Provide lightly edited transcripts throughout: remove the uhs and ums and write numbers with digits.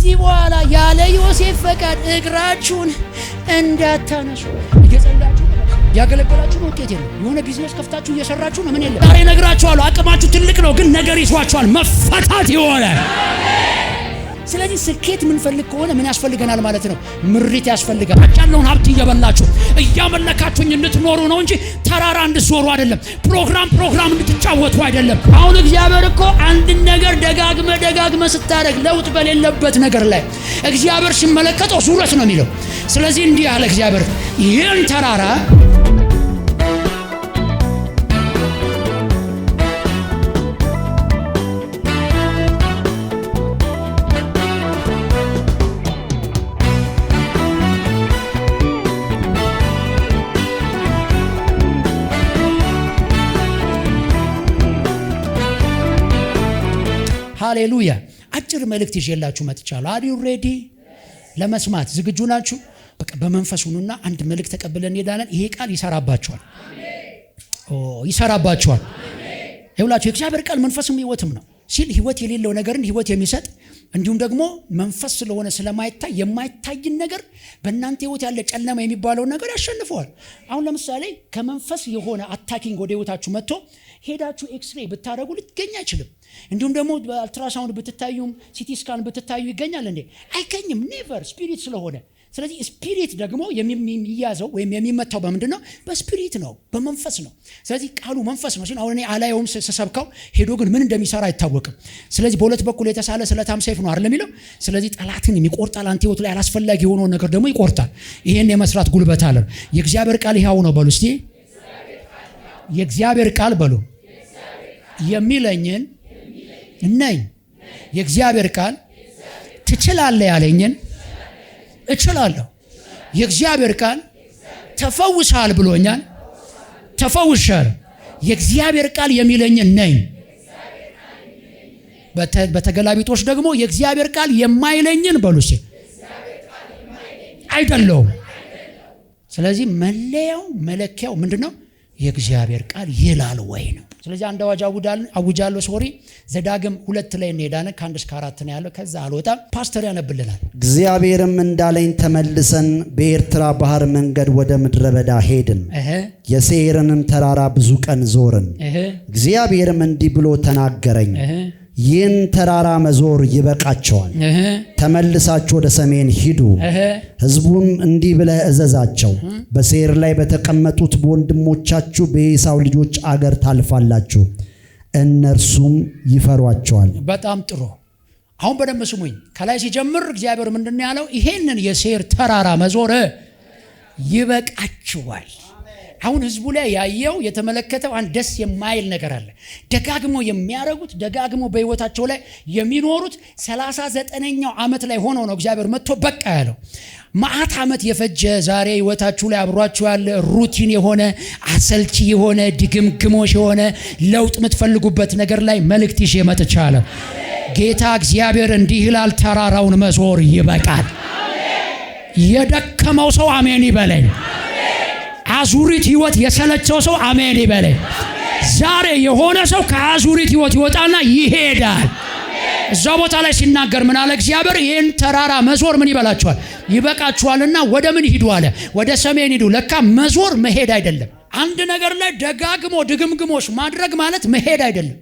ከዚህ በኋላ ያለ ዮሴፍ ፈቃድ እግራችሁን እንዳታነሱ እየጸለያችሁ ያገለገላችሁ ነው። ውጤት የለም። የሆነ ቢዝነስ ከፍታችሁ እየሰራችሁ ነው። ምን የለም። ዛሬ ነግራችኋለሁ፣ አቅማችሁ ትልቅ ነው፣ ግን ነገር ይዟችኋል። መፈታት ይሆነ። ስለዚህ ስኬት ምን ፈልግ ከሆነ ምን ያስፈልገናል ማለት ነው? ምሪት ያስፈልጋል። ያለውን ሀብት እየበላችሁ እያመለካችሁኝ እንድትኖሩ ነው እንጂ ተራራ እንድትዞሩ አይደለም። ፕሮግራም እንድትጫወቱ አይደለም። አሁን እግዚአብሔር እኮ አንድ ነገር ደጋግመ ስታደርግ ለውጥ በሌለበት ነገር ላይ እግዚአብሔር ሲመለከተው ዙረት ነው የሚለው። ስለዚህ እንዲህ ያለ እግዚአብሔር ይህን ተራራ ሃሌሉያ። አጭር መልእክት ይዤላችሁ መጥቻለሁ። አር ዩ ሬዲ? ለመስማት ዝግጁ ናችሁ? በቃ በመንፈስ ሁኑና አንድ መልእክት ተቀብለን እንሄዳለን። ይሄ ቃል ይሰራባችኋል። ይሰራባችኋል። ይኸውላችሁ የእግዚአብሔር ቃል መንፈስም ህይወትም ነው ሲል ህይወት የሌለው ነገርን ህይወት የሚሰጥ እንዲሁም ደግሞ መንፈስ ስለሆነ ስለማይታይ የማይታይን ነገር በእናንተ ህይወት ያለ ጨለማ የሚባለውን ነገር ያሸንፈዋል። አሁን ለምሳሌ ከመንፈስ የሆነ አታኪንግ ወደ ህይወታችሁ መጥቶ ሄዳችሁ ኤክስሬይ ብታደርጉ ልትገኝ አይችልም። እንዲሁም ደግሞ በአልትራሳውንድ ብትታዩም ሲቲ ስካን ብትታዩ ይገኛል እንዴ? አይገኝም። ኔቨር ስፒሪት ስለሆነ። ስለዚህ ስፒሪት ደግሞ የሚያዘው ወይም የሚመታው በምንድን ነው? በስፒሪት ነው፣ በመንፈስ ነው። ስለዚህ ቃሉ መንፈስ ነው ሲል አሁን እኔ አላየውም ስሰብከው ሄዶ ግን ምን እንደሚሰራ አይታወቅም። ስለዚህ በሁለት በኩል የተሳለ ስለታም ሰይፍ ነው አይደል የሚለው። ስለዚህ ጠላትን የሚቆርጣል፣ አንተ ህይወት ላይ አላስፈላጊ የሆነውን ነገር ደግሞ ይቆርጣል። ይሄን የመስራት ጉልበት አለ። የእግዚአብሔር ቃል ይኸው ነው በሉ እስቲ። የእግዚአብሔር ቃል በሉ የሚለኝን ነኝ። የእግዚአብሔር ቃል ትችላለህ ያለኝን እችላለሁ። የእግዚአብሔር ቃል ተፈውሳል ብሎኛል፣ ተፈውሻለሁ። የእግዚአብሔር ቃል የሚለኝን ነኝ። በተገላቢጦሽ ደግሞ የእግዚአብሔር ቃል የማይለኝን በሉስ አይደለሁም። ስለዚህ መለያው መለኪያው ምንድነው? የእግዚአብሔር ቃል ይላል ወይ ነው። ስለዚህ አንድ አዋጅ አውጃለሁ። ሶሪ ዘዳግም 2 ላይ እንሄዳለን። ከ1 እስከ 4 ነው ያለው። ከዛ አልወጣም። ፓስተር ያነብልናል። እግዚአብሔርም እንዳለኝ ተመልሰን በኤርትራ ባህር መንገድ ወደ ምድረ በዳ ሄድን። የሴይርንም ተራራ ብዙ ቀን ዞርን። እግዚአብሔርም እንዲህ ብሎ ተናገረኝ፣ ይህን ተራራ መዞር ይበቃቸዋል። ተመልሳችሁ ወደ ሰሜን ሂዱ። ሕዝቡም እንዲህ ብለህ እዘዛቸው፣ በሴይር ላይ በተቀመጡት በወንድሞቻችሁ በኤሳው ልጆች አገር ታልፋላችሁ፣ እነርሱም ይፈሯቸዋል። በጣም ጥሩ። አሁን በደንብ ስሙኝ። ከላይ ሲጀምር እግዚአብሔር ምንድን ያለው? ይሄንን የሴይር ተራራ መዞር ይበቃችኋል። አሁን ህዝቡ ላይ ያየው የተመለከተው አንድ ደስ የማይል ነገር አለ። ደጋግሞ የሚያረጉት ደጋግሞ በህይወታቸው ላይ የሚኖሩት 39ኛው ዓመት ላይ ሆኖ ነው እግዚአብሔር መጥቶ በቃ ያለው። ማአት ዓመት የፈጀ ዛሬ ህይወታችሁ ላይ አብሯችሁ ያለ ሩቲን የሆነ አሰልቺ የሆነ ድግምግሞሽ የሆነ ለውጥ የምትፈልጉበት ነገር ላይ መልእክት ይዤ መጥቻለሁ። ጌታ እግዚአብሔር እንዲህ ይላል፣ ተራራውን መዞር ይበቃል። የደከመው ሰው አሜን ይበለኝ። አዙሪት ህይወት የሰለቸው ሰው አሜን ይበለኝ። ዛሬ የሆነ ሰው ከአዙሪት ህይወት ይወጣና ይሄዳል። እዛ ቦታ ላይ ሲናገር ምን አለ እግዚአብሔር? ይህን ተራራ መዞር ምን ይበላችኋል? ይበቃችኋልና ወደ ምን ሂዱ አለ? ወደ ሰሜን ሂዱ። ለካ መዞር መሄድ አይደለም። አንድ ነገር ላይ ደጋግሞ ድግምግሞሽ ማድረግ ማለት መሄድ አይደለም።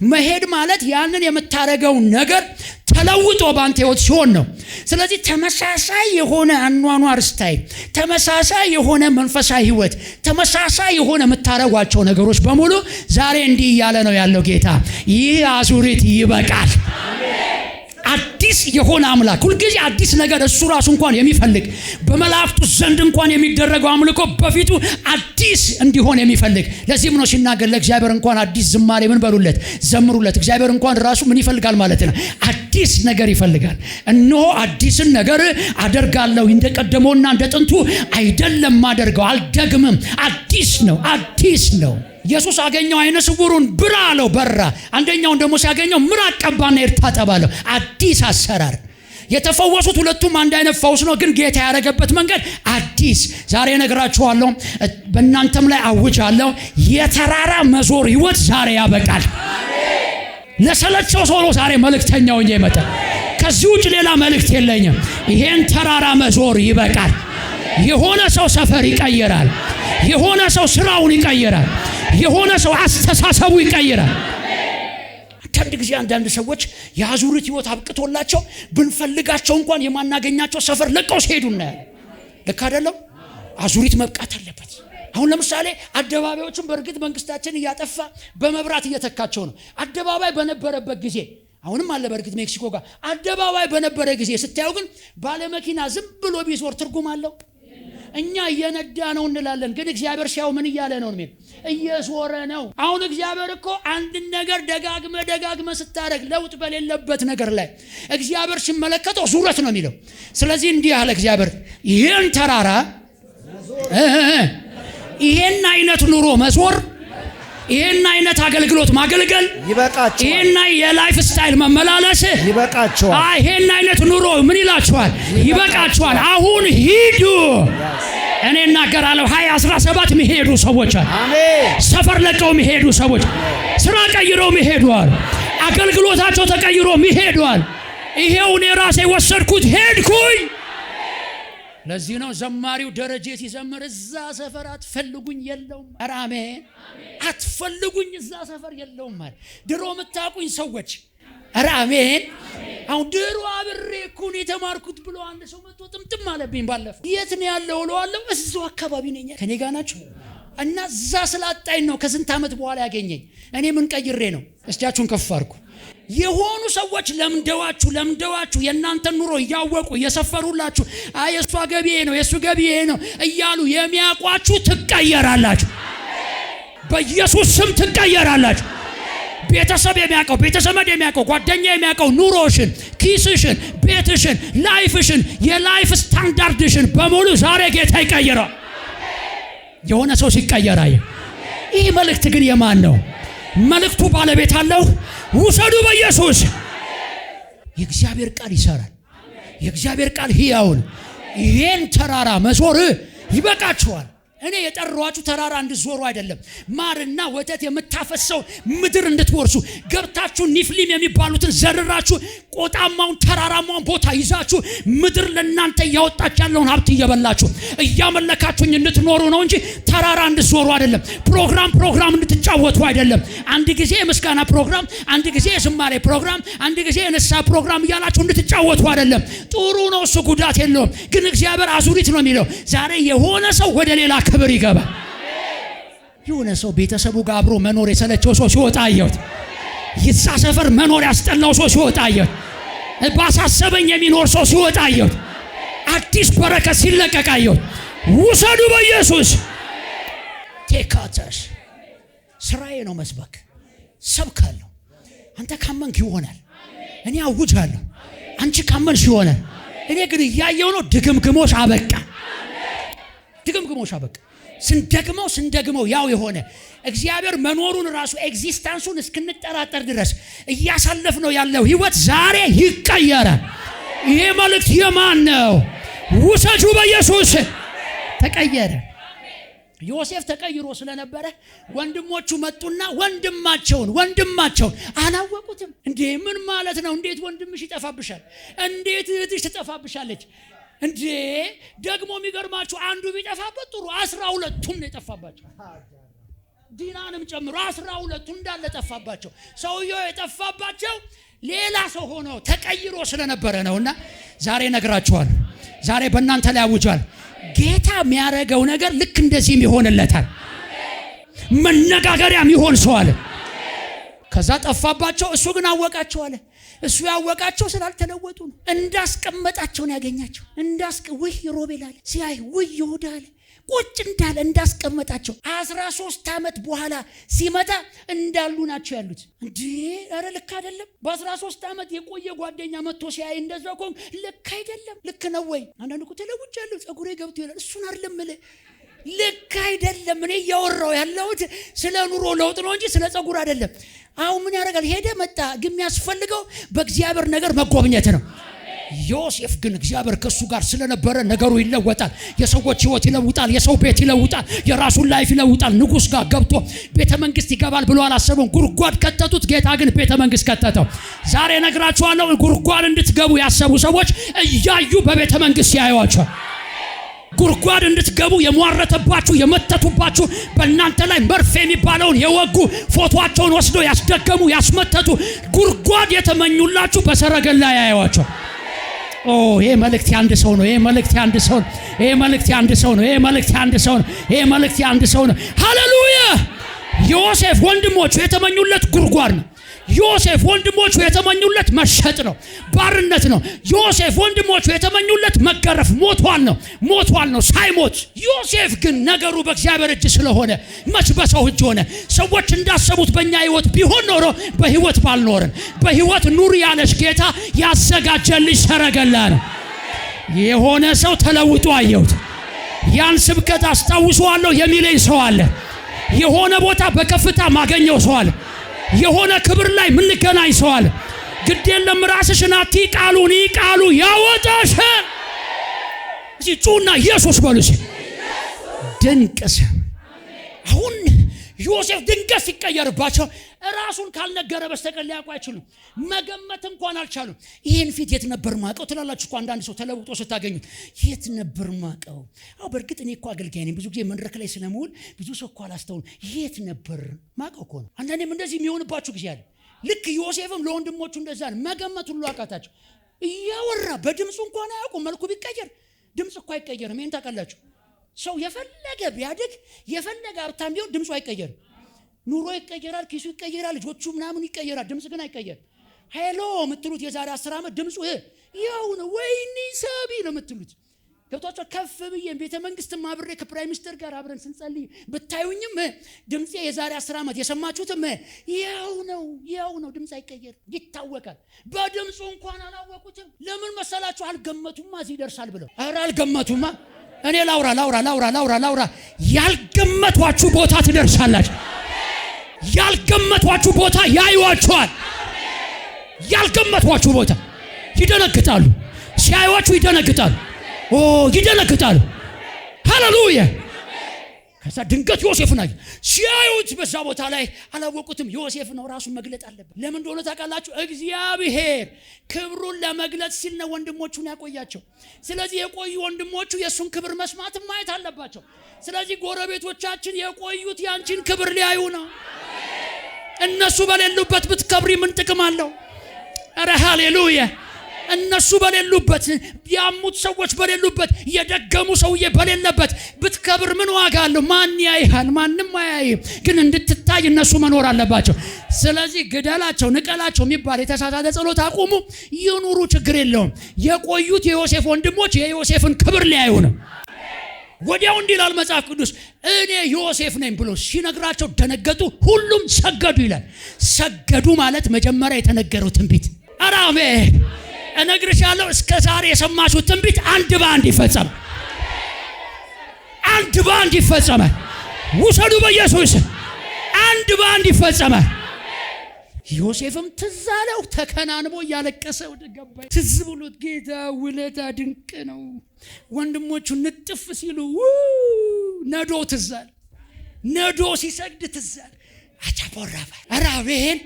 መሄድ ማለት ያንን የምታረገው ነገር ተለውጦ ባንተ ህይወት ሲሆን ነው። ስለዚህ ተመሳሳይ የሆነ አኗኗር ስታይል፣ ተመሳሳይ የሆነ መንፈሳዊ ህይወት፣ ተመሳሳይ የሆነ የምታረጓቸው ነገሮች በሙሉ ዛሬ እንዲህ እያለ ነው ያለው ጌታ፣ ይህ አዙሪት ይበቃል። አዲስ የሆነ አምላክ ሁልጊዜ አዲስ ነገር እሱ ራሱ እንኳን የሚፈልግ በመላእክቱ ዘንድ እንኳን የሚደረገው አምልኮ በፊቱ አዲስ እንዲሆን የሚፈልግ። ለዚህም ነው ሲናገር ለእግዚአብሔር እንኳን አዲስ ዝማሬ ምን በሉለት ዘምሩለት። እግዚአብሔር እንኳን ራሱ ምን ይፈልጋል ማለት ነው? አዲስ ነገር ይፈልጋል። እነሆ አዲስን ነገር አደርጋለሁ፣ እንደቀደመውና እንደጥንቱ አይደለም አደርገው፣ አልደግምም። አዲስ ነው፣ አዲስ ነው። ኢየሱስ አገኘው፣ አይነ ስውሩን ብራ አለው፣ በራ። አንደኛውን ደግሞ ሲያገኘው ምራቅ ቀባና እርታ ተባለው። አዲስ አሰራር። የተፈወሱት ሁለቱም አንድ አይነት ፈውስ ነው፣ ግን ጌታ ያደረገበት መንገድ አዲስ። ዛሬ እነግራችኋለሁ፣ በእናንተም ላይ አውጃለሁ፣ የተራራ መዞር ህይወት ዛሬ ያበቃል። ለሰለቸው ሰው ነው ዛሬ መልእክተኛው እንጂ ይመጣ። ከዚህ ውጭ ሌላ መልእክት የለኝም። ይሄን ተራራ መዞር ይበቃል። የሆነ ሰው ሰፈር ይቀየራል። የሆነ ሰው ስራውን ይቀየራል። የሆነ ሰው አስተሳሰቡ ይቀየራል። አንድ ጊዜ አንዳንድ ሰዎች የአዙሪት ህይወት አብቅቶላቸው ብንፈልጋቸው እንኳን የማናገኛቸው ሰፈር ለቀው ሲሄዱ እናያለን። ልክ አይደለም? አዙሪት መብቃት አለበት። አሁን ለምሳሌ አደባባዮችን በእርግጥ መንግስታችን እያጠፋ በመብራት እየተካቸው ነው። አደባባይ በነበረበት ጊዜ አሁንም አለ በእርግጥ ሜክሲኮ ጋር አደባባይ በነበረ ጊዜ ስታዩ ግን ባለመኪና ዝም ብሎ ቢዞር ትርጉም አለው? እኛ እየነዳ ነው እንላለን፣ ግን እግዚአብሔር ሲያው ምን እያለ ነው? እየዞረ ነው። አሁን እግዚአብሔር እኮ አንድ ነገር ደጋግመ ስታረግ ለውጥ በሌለበት ነገር ላይ እግዚአብሔር ሲመለከተው ዙረት ነው የሚለው። ስለዚህ እንዲህ አለ እግዚአብሔር፣ ይሄን ተራራ ይሄን አይነት ኑሮ መዞር፣ ይሄን አይነት አገልግሎት ማገልገል ይበቃችኋል። ይሄን የላይፍ ስታይል መመላለስ ይበቃችኋል። ይሄን አይነት ኑሮ ምን ይላችኋል? ይበቃችኋል። አሁን ሂዱ። እኔ እናገራለሁ 2017 የሚሄዱ ሰዎች አሉ። አሜን። ሰፈር ለቀው የሚሄዱ ሰዎች፣ ስራ ቀይረው የሚሄዱ አሉ። አገልግሎታቸው ተቀይሮ የሚሄዱ አሉ። ይሄው እኔ ራሴ ወሰድኩት፣ ሄድኩኝ። ለዚህ ነው ዘማሪው ደረጀ ሲዘምር እዛ ሰፈር አትፈልጉኝ የለውም። ኧረ አሜን። አትፈልጉኝ እዛ ሰፈር የለውም ማለት ድሮ የምታውቁኝ ሰዎች፣ ኧረ አሜን። አሁን ድሮ አብሬ እኮ ነው የተማርኩት ብሎ አንድ ሰው መጥቶ ጥምጥም አለብኝ ባለፈው። የት ነው ያለው እለዋለሁ። እዛው አካባቢ ነኝ። ከኔ ጋር ናችሁ? እና እዛ ስላጣኝ ነው ከስንት ዓመት በኋላ ያገኘኝ። እኔ ምን ቀይሬ ነው? እስቲያችሁን ከፍ አድርጉ። የሆኑ ሰዎች ለምደዋችሁ የእናንተን ኑሮ እያወቁ እየሰፈሩላችሁ የእሷ ገቢ ነው የእሱ ገቢ ነው እያሉ የሚያውቋችሁ ትቀየራላችሁ። በኢየሱስ ስም ትቀየራላችሁ። ቤተሰብ የሚያውቀው ቤተሰብ የሚያውቀው ጓደኛ የሚያውቀው ኑሮሽን፣ ኪስሽን፣ ቤትሽን፣ ላይፍሽን፣ የላይፍ ስታንዳርድሽን በሙሉ ዛሬ ጌታ ይቀይራል። የሆነ ሰው ሲቀየር አየ። ይህ መልእክት ግን የማን ነው? መልእክቱ ባለቤት አለው። ውሰዱ በኢየሱስ። የእግዚአብሔር ቃል ይሰራል። የእግዚአብሔር ቃል ሕያው ነው። ይሄን ተራራ መዞር ይበቃችኋል። እኔ የጠራኋችሁ ተራራ እንድትዞሩ አይደለም፣ ማርና ወተት የምታፈሰው ምድር እንድትወርሱ ገብታችሁ ኒፍሊም የሚባሉትን ዘርራችሁ ቆጣማውን ተራራማውን ቦታ ይዛችሁ ምድር ለእናንተ እያወጣች ያለውን ሀብት እየበላችሁ እያመለካችሁኝ እንድትኖሩ ነው እንጂ ተራራ እንድትዞሩ አይደለም። ፕሮግራም እንድትጫወቱ አይደለም። አንድ ጊዜ የምስጋና ፕሮግራም፣ አንድ ጊዜ የዝማሬ ፕሮግራም፣ አንድ ጊዜ የንስሐ ፕሮግራም እያላችሁ እንድትጫወቱ አይደለም። ጥሩ ነው እሱ፣ ጉዳት የለውም። ግን እግዚአብሔር አዙሪት ነው የሚለው። ዛሬ የሆነ ሰው ወደ ሌላ ክብር ይገባ። የሆነ ሰው ቤተሰቡ ጋር አብሮ መኖር የሰለቸው ሰው ሲወጣ አየሁት። ይዛ ሰፈር መኖር ያስጠላው ሰው ሲወጣ አየሁት። ባሳሰበኝ የሚኖር ሰው ሲወጣ አየሁት። አዲስ በረከት ሲለቀቅ አየሁት። ውሰዱ በኢየሱስ። ቴካታሽ ስራዬ ነው መስበክ፣ ሰብካለሁ። አንተ ካመንክ ይሆናል። እኔ አውጃለሁ። አንቺ ካመንሽ ይሆናል። እኔ ግን እያየው ነው። ድግምግሞሽ አበቃ። ድግምግሞሽ አበቃ። ስንደግመው ያው የሆነ እግዚአብሔር መኖሩን ራሱ ኤግዚስታንሱን እስክንጠራጠር ድረስ እያሳለፍ ነው ያለው ህይወት ዛሬ ይቀየራል። ይሄ መልእክት የማን ነው? ውሰጁ በኢየሱስ። ተቀየረ። ዮሴፍ ተቀይሮ ስለነበረ ወንድሞቹ መጡና ወንድማቸውን አላወቁትም። እንዴ ምን ማለት ነው? እንዴት ወንድምሽ ይጠፋብሻል? እንዴት እህትሽ ትጠፋብሻለች? እንዴ ደግሞ የሚገርማችሁ አንዱ ቢጠፋበት ጥሩ 12ቱም ነው የጠፋባቸው። ዲናንም ጨምሮ 12ቱ እንዳለ ጠፋባቸው። ሰውየው የጠፋባቸው ሌላ ሰው ሆኖ ተቀይሮ ስለነበረ ነውና ዛሬ ነግራችኋል። ዛሬ በእናንተ ላይ አውጇል። ጌታ የሚያረገው ነገር ልክ እንደዚህም ይሆንለታል። መነጋገሪያ የሚሆን ሰው አለ። ከዛ ጠፋባቸው። እሱ ግን አወቃቸው አለ። እሱ ያወቃቸው ስላልተለወጡ ነው። እንዳስቀመጣቸው ነው ያገኛቸው። ውይ ሮቤል አለ ሲያይ፣ ውይ ይሁዳ አለ ቁጭ እንዳለ እንዳስቀመጣቸው 13 ዓመት በኋላ ሲመጣ እንዳሉ ናቸው ያሉት። እንዴ ኧረ ልክ አይደለም። በ13 ዓመት የቆየ ጓደኛ መጥቶ ሲያይ እንደዛው ኮን ልክ አይደለም። ልክ ነው ወይ? አንዳንዱ እኮ ተለውጫለሁ ጸጉሬ ገብቶ ይላል። እሱን አይደለም ማለት ልክ አይደለም። እኔ እያወራው ያለሁት ስለ ኑሮ ለውጥ ነው እንጂ ስለ ጸጉር አይደለም። አሁን ምን ያደርጋል? ሄደ መጣ። ግን የሚያስፈልገው በእግዚአብሔር ነገር መጎብኘት ነው። ዮሴፍ ግን እግዚአብሔር ከሱ ጋር ስለነበረ ነገሩ ይለወጣል። የሰዎች ህይወት ይለውጣል። የሰው ቤት ይለውጣል። የራሱን ላይፍ ይለውጣል። ንጉስ ጋር ገብቶ ቤተ መንግስት ይገባል ብሎ አላሰበም። ጉድጓድ ከተቱት። ጌታ ግን ቤተ መንግስት ከተተው። ዛሬ ነግራችኋለሁ፣ ጉድጓድ እንድትገቡ ያሰቡ ሰዎች እያዩ በቤተ መንግስት ያዩዋቸዋል። ጉድጓድ እንድትገቡ የሟረተባችሁ የመተቱባችሁ በእናንተ ላይ መርፌ የሚባለውን የወጉ ፎቶአቸውን ወስደው ያስደገሙ ያስመተቱ ጉድጓድ የተመኙላችሁ በሰረገላ ያዩዋቸው። ይሄ መልእክት ያንድ ሰው ነው። ይሄ መልእክት ያንድ ሰው ነው። ይሄ መልእክት ያንድ ሰው ነው። ይሄ መልእክት ያንድ ሰው ነው። ይሄ መልእክት ያንድ ሰው ነው። ሃሌሉያ! ዮሴፍ ወንድሞቹ የተመኙለት ጉድጓድ ነው። ዮሴፍ ወንድሞቹ የተመኙለት መሸጥ ነው፣ ባርነት ነው። ዮሴፍ ወንድሞቹ የተመኙለት መገረፍ፣ ሞቷል ነው ሳይሞት። ዮሴፍ ግን ነገሩ በእግዚአብሔር እጅ ስለሆነ መች በሰው እጅ ሆነ? ሰዎች እንዳሰቡት በእኛ ህይወት ቢሆን ኖሮ በህይወት ባልኖርን። በህይወት ኑር ያለሽ ጌታ ያዘጋጀልሽ ሰረገላ ነው። የሆነ ሰው ተለውጦ አየሁት። ያን ስብከት አስታውሰዋለሁ የሚለኝ ሰው አለ። የሆነ ቦታ በከፍታ ማገኘው ሰው አለ። የሆነ ክብር ላይ ምን ገናኝ ሰው አለ። ግድ የለም ራስሽን ቃሉ ያወጣሻል። እዚህ ጩና ኢየሱስ በሉሽ። ድንቅስ አሁን ዮሴፍ ድንገት ሲቀየርባቸው ራሱን ካልነገረ በስተቀር ሊያውቁ አይችሉም። መገመት እንኳን አልቻሉም። ይሄን ፊት የት ነበር ማቀው ትላላችሁ እኮ አንዳንድ ሰው ተለውጦ ስታገኙት የት ነበር ማቀው? በእርግጥ እኔ እኮ አገልጋይ ነኝ፣ ብዙ ጊዜ መድረክ ላይ ስለምውል ብዙ ሰው እኮ አላስተውል። የት ነበር ማቀው እኮ ነው። አንዳንዴም እንደዚህ የሚሆንባችሁ ጊዜ አለ። ልክ ዮሴፍም ለወንድሞቹ እንደዛ ነው። መገመት ሁሉ አቃታቸው። እያወራ በድምፁ እንኳን አያውቁም። መልኩ ቢቀየር ድምፅ እኮ አይቀየርም። ይሄን ታውቃላችሁ። ሰው የፈለገ ቢያድግ የፈለገ ሀብታም ቢሆን ድምፁ አይቀየርም። ኑሮ ይቀየራል፣ ኪሱ ይቀየራል፣ ልጆቹ ምናምን ይቀየራል። ድምፅ ግን አይቀየርም። ሄሎ የምትሉት የዛሬ 10 ዓመት ድምፁ ያው ነው። ወይኔ ሰቢ ነው የምትሉት። ገብቷቸው ከፍ ብዬ ቤተ መንግስትም አብሬ ከፕራይም ሚኒስተር ጋር አብረን ስንጸልይ ብታዩኝም ድምፄ የዛሬ 10 ዓመት የሰማችሁትም ያው ነው። ድምፅ አይቀየርም፣ ይታወቃል። በድምፁ እንኳን አላወቁትም። ለምን መሰላችሁ? አልገመቱማ እዚህ ይደርሳል ብለው። ኧረ አልገመቱማ። እኔ ላውራ ያልገመቷችሁ ቦታ ትደርሳላችሁ። ያልገመቷችሁ ቦታ ያዩዋችኋል። ያልገመቷችሁ ቦታ ይደነግጣሉ። ሲያዩዋችሁ ይደነግጣሉ። ይደነግጣሉ። ሃሌሉያ! ከዛ ድንገት ዮሴፍን አዩ። ሲያዩት በዛ ቦታ ላይ አላወቁትም። ዮሴፍ ነው ራሱን መግለጥ አለበት። ለምን እንደሆነ ታውቃላችሁ? እግዚአብሔር ክብሩን ለመግለጥ ሲል ነው ወንድሞቹን ያቆያቸው። ስለዚህ የቆዩ ወንድሞቹ የእሱን ክብር መስማትም ማየት አለባቸው። ስለዚህ ጎረቤቶቻችን የቆዩት ያንቺን ክብር ሊያዩ ነው። እነሱ በሌሉበት ብትከብሪ ምን ጥቅም አለው? ኧረ ሃሌሉያ! እነሱ በሌሉበት ያሙት ሰዎች በሌሉበት የደገሙ ሰውዬ በሌለበት ብትከብር ምን ዋጋ አለው? ማን ያይሃል? ማንም አያይም። ግን እንድትታይ እነሱ መኖር አለባቸው። ስለዚህ ግደላቸው፣ ንቀላቸው የሚባል የተሳሳተ ጸሎት አቁሙ። ይኑሩ፣ ችግር የለውም። የቆዩት የዮሴፍ ወንድሞች የዮሴፍን ክብር ሊያዩ ነው። ወዲያው እንዲህ ይላል መጽሐፍ ቅዱስ፣ እኔ ዮሴፍ ነኝ ብሎ ሲነግራቸው ደነገጡ፣ ሁሉም ሰገዱ ይላል። ሰገዱ ማለት መጀመሪያ የተነገረው ትንቢት። ኧረ አሜን! እነግርሻለሁ እስከ ዛሬ የሰማችሁት ትንቢት አንድ በአንድ ይፈጸማል። አንድ በአንድ ይፈጸማል። ውሰዱ በኢየሱስ። አንድ በአንድ ይፈጸማል። ዮሴፍም ትዝ አለው፣ ተከናንቦ እያለቀሰ ወደ ገባይ ትዝ ብሎት ጌታ ውለታ ድንቅ ነው። ወንድሞቹ ንጥፍ ሲሉ ነዶ ትዝ አለ። ነዶ ሲሰግድ ትዝ አለ። አቻፖራባ አራቤን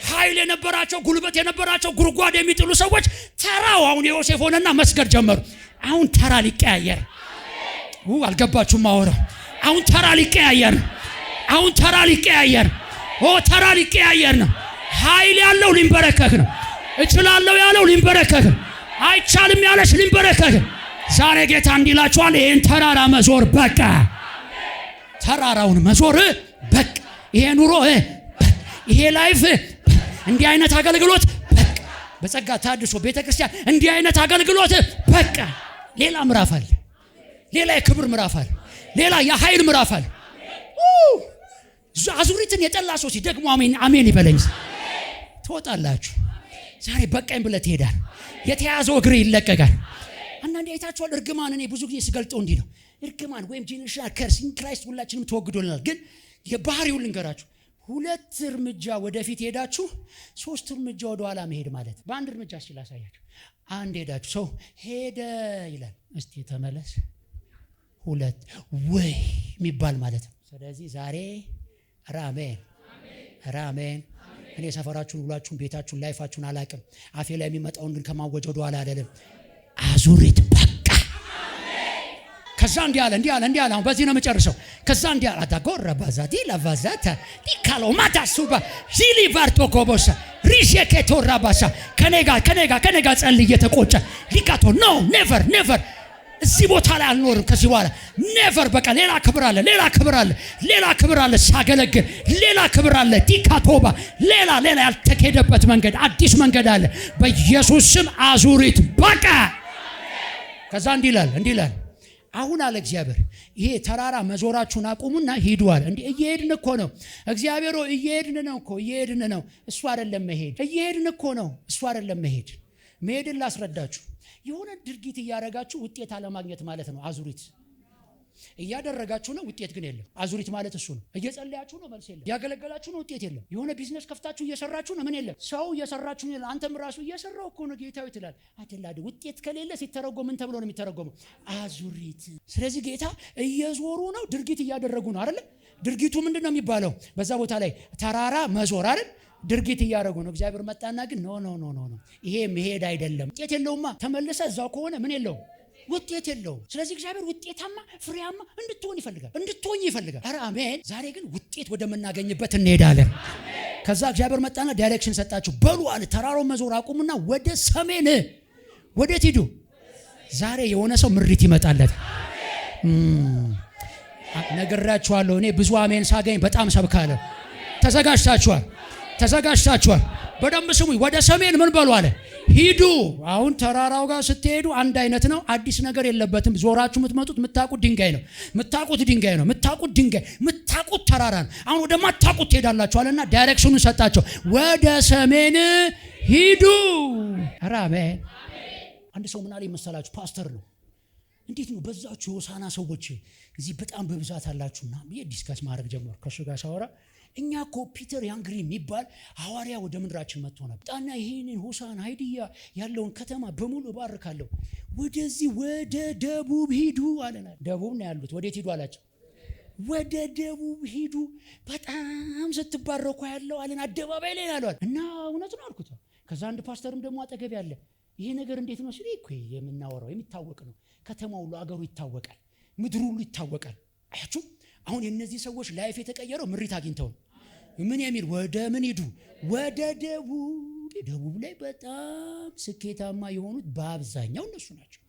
ኃይል የነበራቸው ጉልበት የነበራቸው ጉድጓድ የሚጥሉ ሰዎች ተራው አሁን የዮሴፍ ሆነና መስገድ ጀመሩ። አሁን ተራ ሊቀያየር አልገባችሁም? አወራ አሁን ተራ ሊቀያየር ተራ ሊቀያየር ነው። ኃይል ያለው ሊንበረከክ ነው። እችላለሁ ያለው ሊንበረከክ ነው። አይቻልም ያለሽ ሊንበረከክ። ዛሬ ጌታ እንዲላችኋል፣ ይሄን ተራራ መዞር በቃ። ተራራውን መዞር በቃ። ይሄ ኑሮ ይሄ ላይፍ እንዲህ አይነት አገልግሎት በቃ። በጸጋ ታድሶ ቤተክርስቲያን እንዲህ አይነት አገልግሎት በቃ። ሌላ ምዕራፍ አለ። ሌላ የክብር ምዕራፍ አለ። ሌላ የኃይል ምዕራፍ አለ። አዙሪትን የጠላ ሰው ሲደግሞ አሜን ይበለኝ። ትወጣላችሁ። ዛሬ በቃኝ ብለህ ትሄዳል። የተያዘው እግር ይለቀቃል። አንዳንዴ አይታችኋል። እርግማን እኔ ብዙ ጊዜ ስገልጠው እንዲህ ነው። እርግማን ወይም ጄኔሬሽናል ከርስ ኢን ክራይስት ሁላችንም ተወግዶልናል። ግን የባህሪውን ልንገራችሁ። 2 እርምጃ ወደፊት ሄዳችሁ 3 እርምጃ ወደ ኋላ መሄድ ማለት። በአንድ እርምጃ ሲል አሳያችሁ። አንድ ሄዳችሁ ሰው ሄደ ይላል። እስቲ ተመለስ። ሁለት ወይ የሚባል ማለት ነው። ስለዚህ ዛሬ አሜን። እኔ ሰፈራችሁን፣ ሁላችሁን፣ ቤታችሁን፣ ላይፋችሁን አላቅም። አፌ ላይ የሚመጣውን ግን ከማወጅ ወደ ኋላ አይደለም። አዙሪት በቃ። ከዛ እንዲህ አለ። አሁን በዚህ ነው የምጨርሰው። ከዛ እንዲህ አለ አዳጎረ ባዛዲ ለቫዛታ ዲካሎ ማታሱባ ዚሊ ቫርቶ ኮቦሳ ሪሼኬቶ ራባሳ ከኔጋ ጸልይ እየተቆጨ ሊቃቶ ኖ ኔቨር እዚህ ቦታ ላይ አልኖርም ከዚህ በኋላ ኔቨር። በቃ ሌላ ክብር አለ ሳገለግል፣ ሌላ ክብር አለ ዲካቶባ፣ ሌላ ያልተኬደበት መንገድ፣ አዲስ መንገድ አለ በኢየሱስ ስም። አዙሪት በቃ። ከዛ እንዲህ ይላል አሁን አለ እግዚአብሔር፣ ይሄ ተራራ መዞራችሁን አቁሙና ሂዱ አለ። እንዴ እየሄድን እኮ ነው እግዚአብሔር፣ እየሄድን ነው። እሱ አይደለም መሄድ፣ እየሄድን እኮ ነው። እሱ አይደለም መሄድ። መሄድን ላስረዳችሁ። የሆነ ድርጊት እያደረጋችሁ ውጤት አለማግኘት ማለት ነው አዙሪት። እያደረጋችሁ ነው፣ ውጤት ግን የለም። አዙሪት ማለት እሱ ነው። እየጸለያችሁ ነው፣ መልስ የለም። ያገለገላችሁ ነው፣ ውጤት የለም። የሆነ ቢዝነስ ከፍታችሁ እየሰራችሁ ነው፣ ምን የለም። ሰው እየሰራችሁ ነው፣ አንተም ራሱ እየሰራው እኮ ነው ጌታው ትላል አይደል? ውጤት ከሌለ ሲተረጎም ምን ተብሎ ነው የሚተረጎመው? አዙሪት። ስለዚህ ጌታ እየዞሩ ነው፣ ድርጊት እያደረጉ ነው አይደል? ድርጊቱ ምንድነው የሚባለው? በዛ ቦታ ላይ ተራራ መዞር አይደል? ድርጊት እያደረጉ ነው። እግዚአብሔር መጣና ግን ኖ ይሄ መሄድ አይደለም። ውጤት የለውማ። ተመለሰ እዛው ከሆነ ምን የለውም? ውጤት የለውም። ስለዚህ እግዚአብሔር ውጤታማ ፍሬያማ እንድትሆን ይፈልጋል። ኧረ አሜን። ዛሬ ግን ውጤት ወደምናገኝበት እንሄዳለን። ከዛ እግዚአብሔር መጣና ዳይሬክሽን ሰጣችሁ። በሉ አለ ተራራውን መዞር አቁሙና ወደ ሰሜን። ወዴት ሂዱ? ዛሬ የሆነ ሰው ምሪት ይመጣለት። ነግራችኋለሁ። እኔ ብዙ አሜን ሳገኝ በጣም ሰብካለሁ። ተዘጋጅታችኋል። በደንብ ስሙኝ። ወደ ሰሜን ምን በሉ አለ ሂዱ። አሁን ተራራው ጋር ስትሄዱ አንድ አይነት ነው፣ አዲስ ነገር የለበትም። ዞራችሁ የምትመጡት የምታውቁት ድንጋይ ነው፣ የምታውቁት ተራራ ነው። አሁን ወደ ማታውቁት ትሄዳላችሁ አለና ዳይሬክሽኑን ሰጣቸው። ወደ ሰሜን ሂዱ። ኧረ አሜን። አንድ ሰው ምን አለ መሰላችሁ? ፓስተር ነው። እንዴት ነው በዛችሁ የሆሳና ሰዎች እዚህ በጣም በብዛት አላችሁና ብዬ ዲስካስ ማድረግ ጀመር ከሱ ጋር ሳወራ፣ እኛ እኮ ፒተር ያንግሪ የሚባል ሐዋርያ ወደ ምድራችን መጥቶ ነበር። ጣና ይሄንን ሆሳና ሃይዲያ ያለውን ከተማ በሙሉ እባርካለሁ፣ ወደዚህ ወደ ደቡብ ሂዱ አለና። ደቡብ ነው ያሉት። ወዴት ሂዱ አላቸው? ወደ ደቡብ ሂዱ፣ በጣም ስትባረኩ ያለው አለና። አደባባይ ላይ ያለው እና እውነት ነው አልኩት። ከዛ አንድ ፓስተርም ደግሞ አጠገብ ያለ ይሄ ነገር እንዴት ነው ሲል እኮ የምናወራው የሚታወቅ ነው። ከተማው ሁሉ አገሩ ይታወቃል፣ ምድሩ ሁሉ ይታወቃል። አያችሁ አሁን የነዚህ ሰዎች ላይፍ የተቀየረው ምሪት አግኝተው ነው። ምን የሚል ወደ ምን ሂዱ? ወደ ደቡብ። ደቡብ ላይ በጣም ስኬታማ የሆኑት በአብዛኛው እነሱ ናቸው።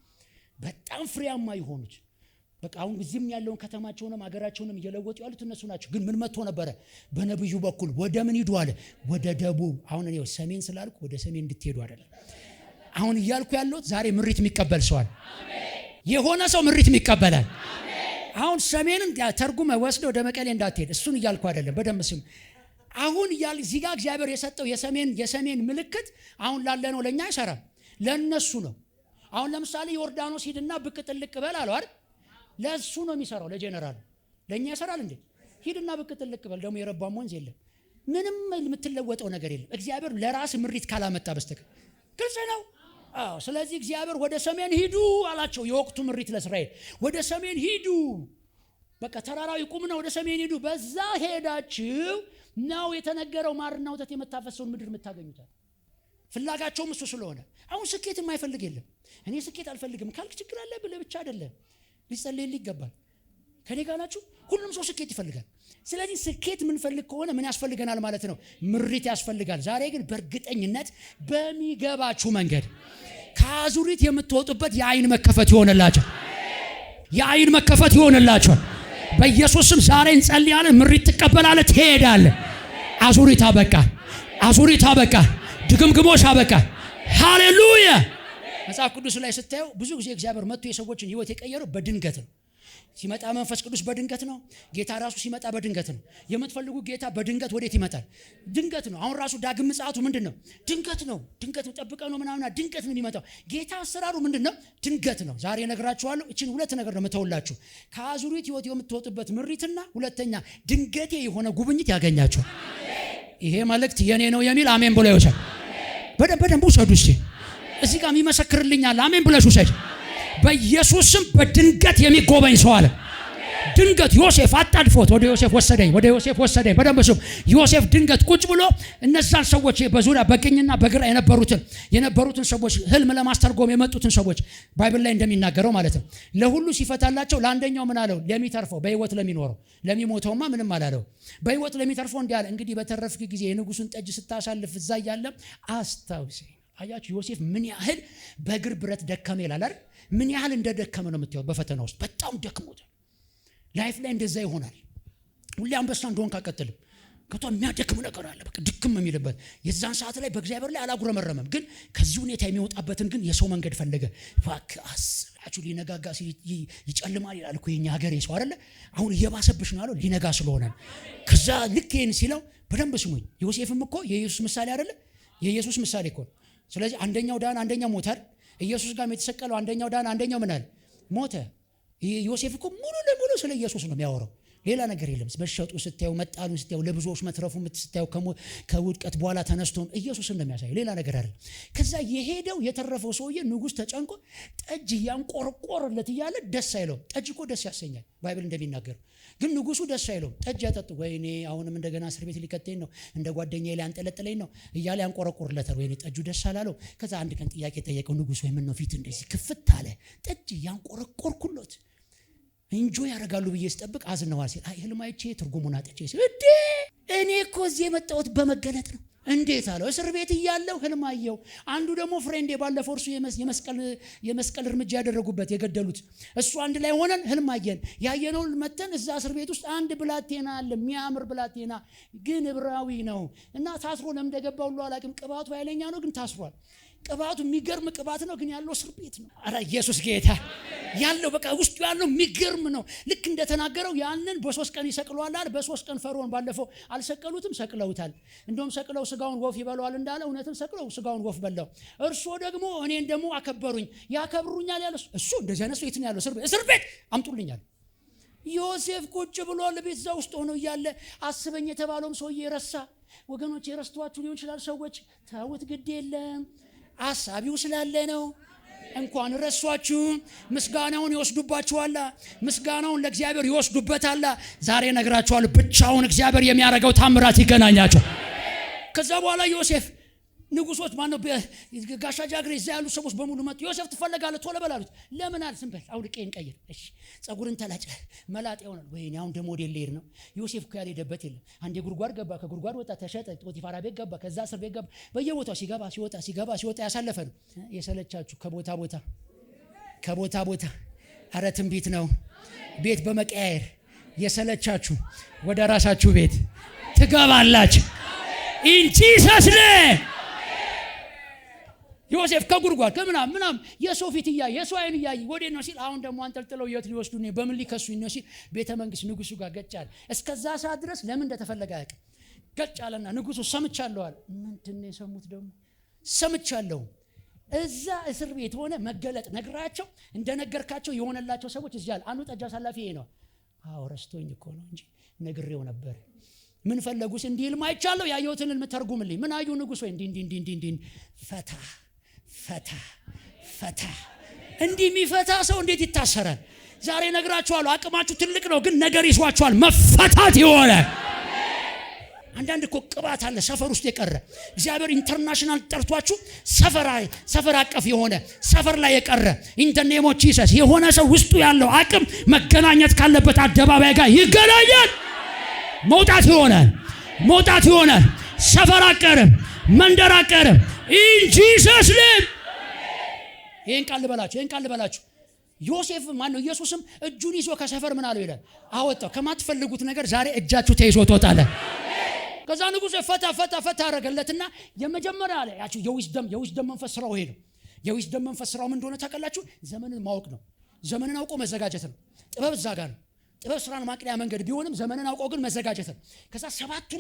በጣም ፍሬያማ የሆኑት በቃ አሁን እዚህም ያለውን ከተማቸውንም አገራቸውንም እየለወጡ ያሉት እነሱ ናቸው። ግን ምን መጥቶ ነበረ? በነብዩ በኩል ወደ ምን ሂዱ አለ? ወደ ደቡብ። አሁን እኔ ሰሜን ስላልኩ ወደ ሰሜን እንድትሄዱ አይደለም አሁን እያልኩ ያለሁት። ዛሬ ምሪት የሚቀበል ሰው አለ። የሆነ ሰው ምሪት የሚቀበላል። አሁን ሰሜንን ተርጉመ ወስደ ወደ መቀሌ እንዳትሄድ እሱን እያልኩ አይደለም። በደንብ ስሙ። አሁን እዚህ ጋር እግዚአብሔር የሰጠው የሰሜን ምልክት አሁን ላለ ነው፣ ለኛ አይሰራም፣ ለነሱ ነው። አሁን ለምሳሌ ዮርዳኖስ ሂድና ብቅ ጥልቅ በል አለው አይደል? ለሱ ነው የሚሰራው፣ ለጄኔራሉ። ለኛ ይሰራል እንዴ? ሂድና ብቅ ጥልቅ በል። ደግሞ የረባም ወንዝ የለም፣ ምንም የምትለወጠው ነገር የለም። እግዚአብሔር ለራስ ምሪት ካላመጣ በስተቀር ግልጽ ነው። አዎ። ስለዚህ እግዚአብሔር ወደ ሰሜን ሂዱ አላቸው። የወቅቱ ምሪት ለእስራኤል ወደ ሰሜን ሂዱ፣ በቃ ተራራው ይቁምና ወደ ሰሜን ሂዱ። በዛ ሄዳችሁ ነው የተነገረው ማርና ወተት የምታፈሰውን ምድር የምታገኙታል። ፍላጋቸውም እሱ ስለሆነ አሁን ስኬት የማይፈልግ የለም። እኔ ስኬት አልፈልግም ካልክ ችግር አለ ብለህ ብቻ አይደለም፣ ሊጸልይልህ ይገባል። ከኔ ጋር ናችሁ? ሁሉም ሰው ስኬት ይፈልጋል። ስለዚህ ስኬት የምንፈልግ ከሆነ ምን ያስፈልገናል ማለት ነው? ምሪት ያስፈልጋል። ዛሬ ግን በእርግጠኝነት በሚገባችሁ መንገድ ከአዙሪት የምትወጡበት የአይን መከፈት ይሆንላችሁ፣ የአይን መከፈት ይሆንላችሁ። በኢየሱስም ዛሬ እንጸልያለን። ምሪት ትቀበላለህ፣ ትሄዳለህ። አዙሪት አበቃ፣ ድግምግሞሽ አበቃ። ሃሌሉያ። መጽሐፍ ቅዱስ ላይ ስታዩ ብዙ ጊዜ እግዚአብሔር መጥቶ የሰዎችን ህይወት የቀየረው በድንገት ነው። ሲመጣ መንፈስ ቅዱስ በድንገት ነው። ጌታ ራሱ ሲመጣ በድንገት ነው። የምትፈልጉ ጌታ በድንገት ወዴት ይመጣል? ድንገት ነው። አሁን ራሱ ዳግም ምጽአቱ ምንድነው? ድንገት ነው። ጠብቀ ነው ምናምን ድንገት ነው የሚመጣው። ጌታ አሰራሩ ምንድነው? ድንገት ነው። ዛሬ እነግራችኋለሁ። እቺን ሁለት ነገር ነው መተውላችሁ። ከአዙሪት ህይወት የምትወጡበት ምሪትና ሁለተኛ ድንገቴ የሆነ ጉብኝት ያገኛችሁ። ይሄ መልእክት የኔ ነው የሚል አሜን ብሎ ይወሰድ። በደንብ ውሰዱ እስቲ። እዚህ ጋር የሚመሰክርልኛል። አሜን ብለሽ ውሰድ። በኢየሱስ ስም በድንገት የሚጎበኝ ሰው አለ። ድንገት ዮሴፍ አጣድፎት ወደ ዮሴፍ ወሰደኝ። በደንብ ስም ዮሴፍ ድንገት ቁጭ ብሎ እነዛን ሰዎች በዙሪያ በቀኝና በግራ የነበሩትን ሰዎች ህልም ለማስተርጎም የመጡትን ሰዎች ባይብል ላይ እንደሚናገረው ማለት ነው ለሁሉ ሲፈታላቸው ለአንደኛው ምን አለው? ለሚተርፈው በህይወት ለሚኖረው ለሚሞተውማ ምንም አላለው። በህይወት ለሚተርፈው እንዲህ አለ፣ እንግዲህ በተረፍክ ጊዜ የንጉሱን ጠጅ ስታሳልፍ እዛ እያለ አስታውሰኝ። አያችሁ ዮሴፍ ምን ያህል በእግር ብረት ደከመ ይላል አይደል? ምን ያህል እንደደከመ ነው የምታየው። በፈተና ውስጥ በጣም ደክሞት ላይፍ ላይ እንደዛ ይሆናል። ሁሌ አንበሳ እንደሆን ካቀጥልም ከቶ የሚያደክም ነገር አለ። በቃ ድክም የሚልበት የዛን ሰዓት ላይ በእግዚአብሔር ላይ አላጉረመረመም። ግን ከዚህ ሁኔታ የሚወጣበትን ግን የሰው መንገድ ፈለገ። አስባችሁ ሊነጋጋ ይጨልማል ይላል እኮ የኛ ሀገር የሰው አይደለ? አሁን እየባሰብሽ ነው አለው ሊነጋ ስለሆነ። ከዛ ልክ ይሄን ሲለው በደንብ ስሙኝ። ዮሴፍም እኮ የኢየሱስ ምሳሌ አይደለ? የኢየሱስ ምሳሌ እኮ። ስለዚህ አንደኛው ዳን አንደኛው ሞተ። ኢየሱስ ጋር የተሰቀለው አንደኛው ዳን አንደኛው ምን አለ? ሞተ። ዮሴፍ እኮ ሙሉ ለሙሉ ስለ ኢየሱስ ነው የሚያወራው። ሌላ ነገር የለም። መሸጡ ስታዩ፣ መጣሉን ስታዩ፣ ለብዙዎች መትረፉ ስታዩ፣ ከውድቀት በኋላ ተነስቶ ኢየሱስን ነው የሚያሳየው። ሌላ ነገር አይደለም። ከዛ የሄደው የተረፈው ሰውዬ ንጉሥ ተጨንቆ ጠጅ ያንቆረቆረለት እያለ ደስ አይለውም። ጠጅ እኮ ደስ ያሰኛል ባይብል እንደሚናገረው። ግን ንጉሱ ደስ አይለውም። ጠጅ ያጠጡ ወይኔ አሁንም እንደገና እስር ቤት ሊከተኝ ነው፣ እንደ ጓደኛዬ ላይ አንጠለጥለኝ ነው እያለ ያንቆረቆረለታል። ወይኔ ጠጁ ደስ አላለው። ከዛ አንድ ቀን ጥያቄ ጠየቀው ንጉሥ፣ ወይ ምን ነው ፊት እንደዚህ ክፍት አለ? ጠጅ ያንቆረቆርኩለት እንጆ ያደርጋሉ ብዬ ስጠብቅ አዝነዋል ሲል ህልም አይቼ ትርጉሙን አጥቼ ሲል እኔ እኮ እዚህ የመጣሁት በመገለጥ ነው። እንዴት አለው? እስር ቤት እያለሁ ህልም አየሁ። አንዱ ደግሞ ፍሬንዴ ባለፈው እርሱ የመስቀል እርምጃ ያደረጉበት የገደሉት እሱ አንድ ላይ ሆነን ህልም አየን። ያየነው መተን እዛ እስር ቤት ውስጥ አንድ ብላቴና አለ፣ የሚያምር ብላቴና ግን ዕብራዊ ነው እና ታስሮ ለምን እንደገባ ሁሉ አላውቅም። ቅባቱ ኃይለኛ ነው ግን ታስሯል። ቅባቱ የሚገርም ቅባት ነው ግን ያለው እስር ቤት ነው። አረ ኢየሱስ ጌታ ያለው በቃ ውስጡ ያለው የሚገርም ነው። ልክ እንደተናገረው ያንን በ3 ቀን ይሰቅለዋል አለ። በ3 ቀን ፈርዖን ባለፈው አልሰቀሉትም፣ ሰቅለውታል። እንደውም ሰቅለው ስጋውን ወፍ ይበላዋል እንዳለ እውነትም ሰቅለው ስጋውን ወፍ በላው። እርሱ ደግሞ እኔን ደግሞ አከበሩኝ ያከብሩኛል ያለ እሱ እንደዚህ አይነት የት ነው ያለው? እስር ቤት አምጡልኛል። ዮሴፍ ቁጭ ብሎ ለቤት እዛ ውስጥ ሆኖ እያለ አስበኝ የተባለውም ሰውዬ ረሳ። ወገኖች የረስተዋችሁ ሊሆን ይችላል። ሰዎች ተውት፣ ግድ የለም አሳቢው ስላለ ነው። እንኳን ረሷችሁ ምስጋናውን ይወስዱባችኋል። ምስጋናውን ለእግዚአብሔር ይወስዱበታል። ዛሬ ነግራችኋል። ብቻውን እግዚአብሔር የሚያደርገው ታምራት ይገናኛቸው። ከዛ በኋላ ዮሴፍ ንጉሶች ማነው ጋሻ ጃግሬ እዛ ያሉ ሰዎች በሙሉ መጡ። ዮሴፍ ትፈልጋለህ? ቶሎ በል አሉት። ለምን አለ? ዝም በል አውልቄን ቀይር። እሺ ጸጉርን ተላጭ መላጥ ይሆናል። ወይኔ አሁን ደግሞ ወደ ሌር ነው። ዮሴፍ እኮ ያልሄደበት የለም። አንዴ ጉድጓድ ገባ፣ ከጉድጓድ ወጣ፣ ተሸጠ፣ ፖቲፋራ ቤት ገባ፣ ከዛ እስር ቤት ገባ። በየቦታው ሲገባ ሲወጣ ያሳለፈ ነው። የሰለቻችሁ ከቦታ ቦታ አረ ትንቢት ነው። ቤት በመቀያየር የሰለቻችሁ ወደ ራሳችሁ ቤት ትገባላችሁ። ኢን ጂሰስ ኔም ዮሴፍ ከጉድጓድ ከምናም የሰው ፊት እያየ የሰው አይን እያየ ወዴት ነው ሲል አሁን ደግሞ አንጠልጥለው የት ሊወስዱ ነው? በምን ሊከሱኝ ነው ሲል ቤተ መንግስት ንጉሱ ጋር ገጫለ። እስከዛ ሰዓት ድረስ ለምን እንደተፈለገ አያውቅም። ገጫለና ንጉሱ ሰምቻለሁ አለ። ምንድነው የሰሙት ደግሞ? ሰምቻለሁ እዛ እስር ቤት ሆነ መገለጥ ነግራቸው እንደነገርካቸው የሆነላቸው ሰዎች እዚህ አለ። አንዱ ጠጅ አሳላፊ ይሄ ነው። አዎ ረስቶኝ እኮ ነው እንጂ ነግሬው ነበር። ምን ፈለጉስ? እንዲህ ህልም አይቻለሁ፣ ያየሁትን ህልም ተርጉምልኝ። ምን አዩ ንጉስ? ወይ እንዲህ ፈታ እንዲህ የሚፈታ ሰው እንዴት ይታሰራል? ዛሬ ነግራችኋለሁ። አቅማችሁ ትልቅ ነው ግን ነገር ይዟችኋል። መፈታት ይሆነ። አንዳንድ እኮ ቅባት አለ ሰፈር ውስጥ የቀረ እግዚአብሔር ኢንተርናሽናል ጠርቷችሁ ሰፈር አቀፍ የሆነ ሰፈር ላይ የቀረ ኢን ዘ ኔም ኦፍ ጂሰስ የሆነ ሰው ውስጡ ያለው አቅም መገናኘት ካለበት አደባባይ ጋር ይገናኛል። መውጣት ይሆናል። ሰፈር አቀርም መንደር አቀርም ኢን ጂሰስ ኔም። ይሄን ቃል ልበላችሁ። ዮሴፍ ማነው? ኢየሱስም እጁን ይዞ ከሰፈር ምን አለው ይላል? አወጣው። ከማትፈልጉት ነገር ዛሬ እጃችሁ ተይዞ ትወጣለ። ከዛ ንጉሥ ፈታ አረገለትና የመጀመሪያ አለ ያችሁ የዊዝደም መንፈስ ስራው ይሄ ነው። የዊዝደም መንፈስ ስራው ምን እንደሆነ ታውቃላችሁ? ዘመንን ማወቅ ነው። ዘመንን አውቆ መዘጋጀት ነው። ጥበብ እዛ ጋር ነው። ጥበብ ስራን ማቅለያ መንገድ ቢሆንም ዘመንን አውቆ ግን መዘጋጀት ነው። ከዛ 7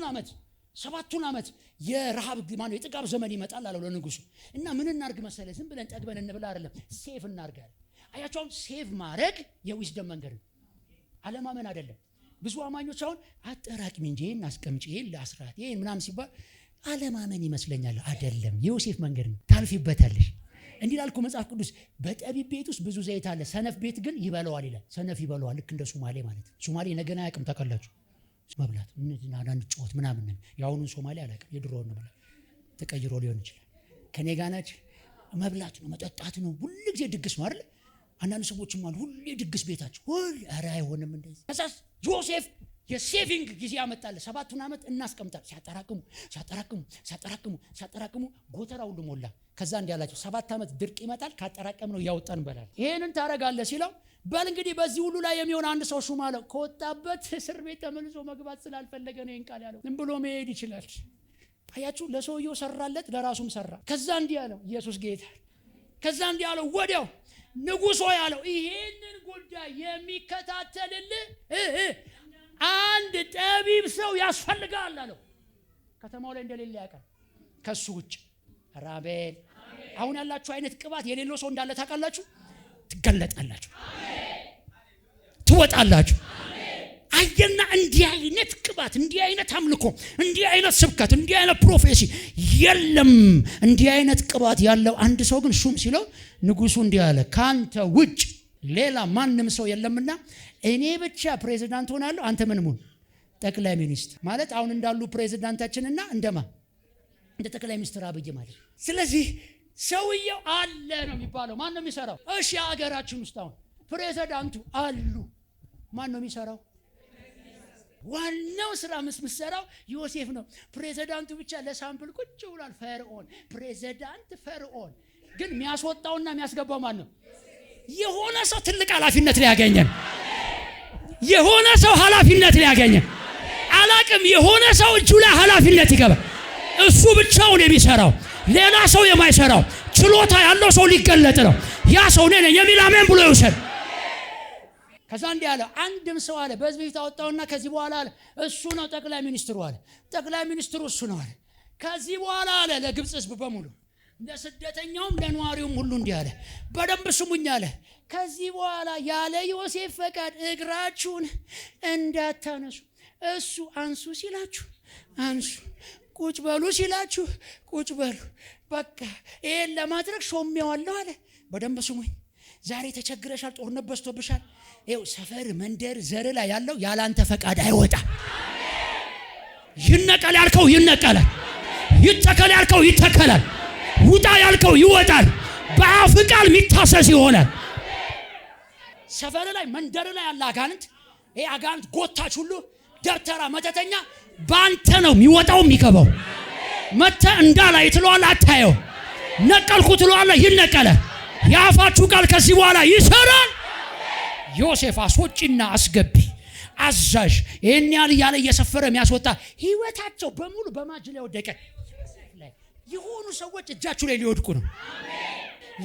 ዓመት የረሃብ ማነው የጥጋብ ዘመን ይመጣል አለው ለንጉሱ። እና ምን እናርግ መሰለህ? ዝም ብለን ጠግበን እንብላ አይደለም፣ ሴቭ እናርጋለን። አያችሁ ሴቭ ማድረግ የዊዝደም መንገድ ነው። አለማመን አይደለም። ብዙ አማኞች አሁን አጠራቅሚ እንጂ ይሄን አስቀምጪ ይሄን ለአስራት ይሄን ምናምን ሲባል አለማመን ይመስለኛል። አይደለም፣ የዮሴፍ መንገድ ነው። ታልፊበታለሽ። እንዲህ ላልኩ መጽሐፍ ቅዱስ በጠቢብ ቤት ውስጥ ብዙ ዘይት አለ፣ ሰነፍ ቤት ግን ይበለዋል ይላል። ሰነፍ ይበለዋል። ልክ እንደ ሶማሌ ማለት ነው። ሶማሌ ነገና አያውቅም ታውቃላችሁ። መብላት አንዳንድ ጮት ምናምን ነው። የአሁኑን ሶማሌ አላውቅም፣ የድሮውን ነው ማለት ተቀይሮ ሊሆን ይችላል። ከኔ ጋር ናችሁ። መብላት ነው መጠጣት ነው፣ ሁሉ ጊዜ ድግስ ነው አይደል? አንዳንድ ሰዎችም አሉ ሁሌ ድግስ ቤታቸው ሁሉ። ኧረ አይሆንም እንደዚህ። ከዛስ ዮሴፍ የሴቪንግ ጊዜ ያመጣል። 7 ዓመት እናስቀምጣል። ሲያጠራቅሙ ጎተራ ሁሉ ሞላ። ከዛ እንዲህ አላቸው 7 ዓመት ድርቅ ይመጣል፣ ካጠራቀም ነው ያወጣን እንበላል። ይሄንን ታረጋለህ ሲለው በል እንግዲህ በዚህ ሁሉ ላይ የሚሆን አንድ ሰው ሹም አለው። ከወጣበት እስር ቤት ተመልሶ መግባት ስላልፈለገ ነው ይሄን ቃል ያለው። ዝም ብሎ መሄድ ይችላል። አያችሁ፣ ለሰውየው ሰራለት፣ ለራሱም ሰራ። ከዛ እንዲህ አለው ኢየሱስ ጌታ። ከዛ እንዲህ አለው ወዲያው ንጉሶ ያለው ይሄንን ጉዳይ የሚከታተልልህ አንድ ጠቢብ ሰው ያስፈልጋል አለው። ከተማው ላይ እንደሌለ ያውቃል ከሱ ውጭ። ራቤል አሁን ያላችሁ አይነት ቅባት የሌለው ሰው እንዳለ ታውቃላችሁ። ትገለጣላችሁ፣ ትወጣላችሁ። አየና እንዲህ አይነት ቅባት፣ እንዲህ አይነት አምልኮ፣ እንዲህ አይነት ስብከት፣ እንዲህ አይነት ፕሮፌሲ የለም። እንዲህ አይነት ቅባት ያለው አንድ ሰው ግን ሹም ሲለው ንጉሱ እንዲህ አለ፣ ካንተ ውጭ ሌላ ማንም ሰው የለምና እኔ ብቻ ፕሬዝዳንት ሆናለሁ። አንተ ምን ሙን ጠቅላይ ሚኒስትር ማለት አሁን እንዳሉ ፕሬዝዳንታችንና እንደማ እንደ ጠቅላይ ሚኒስትር አብይ ማለት። ስለዚህ ሰውየው አለ ነው የሚባለው። ማን ነው የሚሰራው? እሺ ሀገራችን ውስጥ አሁን ፕሬዝዳንቱ አሉ። ማን ነው የሚሰራው? ዋናው ስራ መስመሰራው ዮሴፍ ነው። ፕሬዝዳንቱ ብቻ ለሳምፕል ቁጭ ብሏል። ፈርዖን ፕሬዝዳንት ፈርዖን ግን የሚያስወጣውና የሚያስገባው ማን ነው? የሆነ ሰው ትልቅ ኃላፊነት ሊያገኘን፣ የሆነ ሰው ኃላፊነት ሊያገኘን አላቅም። የሆነ ሰው እጁ ላይ ኃላፊነት ይገባል። እሱ ብቻውን የሚሰራው ሌላ ሰው የማይሰራው ችሎታ ያለው ሰው ሊገለጥ ነው። ያ ሰው ነኝ የሚል አሜን ብሎ ይውሰድ። ከዛ እንዲህ አለ፣ አንድም ሰው አለ በህዝብ ፊት አወጣውና ከዚህ በኋላ አለ እሱ ነው ጠቅላይ ሚኒስትሩ አለ። ጠቅላይ ሚኒስትሩ እሱ ነው አለ። ከዚህ በኋላ አለ ለግብጽ ህዝብ በሙሉ ለስደተኛውም ለነዋሪውም ሁሉ እንዲህ አለ፣ በደንብ ስሙኝ አለ። ከዚህ በኋላ ያለ ዮሴፍ ፈቃድ እግራችሁን እንዳታነሱ። እሱ አንሱ ሲላችሁ አንሱ፣ ቁጭ በሉ ሲላችሁ ቁጭ በሉ። በቃ ይሄን ለማድረግ ሾሜዋለሁ አለ። በደንብ ስሙኝ። ዛሬ ተቸግረሻል፣ ጦርነት በዝቶብሻል። ይኸው ሰፈር መንደር ዘር ላይ ያለው ያላንተ ፈቃድ አይወጣም። ይነቀል ያልከው ይነቀላል፣ ይተከል ያልከው ይተከላል፣ ውጣ ያልከው ይወጣል። በአፍ ቃል የሚታሰስ ይሆናል። ሰፈር ላይ መንደር ላይ ያለ አጋንንት፣ ይሄ አጋንንት ጎታች ሁሉ ደብተራ መተተኛ ባንተ ነው የሚወጣው የሚገባው። መተ እንዳላይ ትለዋለህ፣ አታየው። ነቀልኩ ትለዋለህ፣ ይነቀላል። የአፋችሁ ቃል ከዚህ በኋላ ይሰራል። ዮሴፍ አስወጪና አስገቢ አዛዥ ይሄን ያህል እያለ እየሰፈረ የሚያስወጣ ህይወታቸው በሙሉ በማጅ ላይ ወደቀ። የሆኑ ሰዎች እጃችሁ ላይ ሊወድቁ ነው።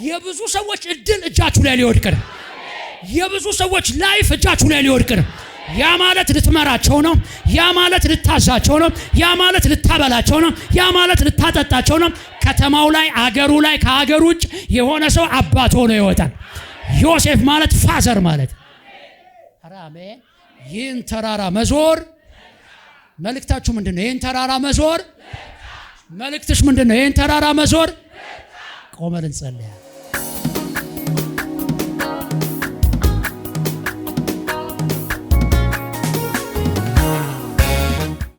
የብዙ ሰዎች እድል እጃችሁ ላይ ሊወድቅ ነው። የብዙ ሰዎች ላይፍ እጃችሁ ላይ ሊወድቅ ነው። ያ ማለት ልትመራቸው ነው። ያ ማለት ልታዛቸው ነው። ያ ማለት ልታበላቸው ነው። ያ ማለት ልታጠጣቸው ነው። ከተማው ላይ አገሩ ላይ ከአገር ውጭ የሆነ ሰው አባት ሆኖ ይወጣል። ዮሴፍ ማለት ፋዘር ማለት። አሜን። ይህን ተራራ መዞር መልእክታችሁ ምንድነው? ይህን ተራራ መዞር መልእክትሽ ምንድነው? ይህን ተራራ መዞር ቆመን እንጸልይ።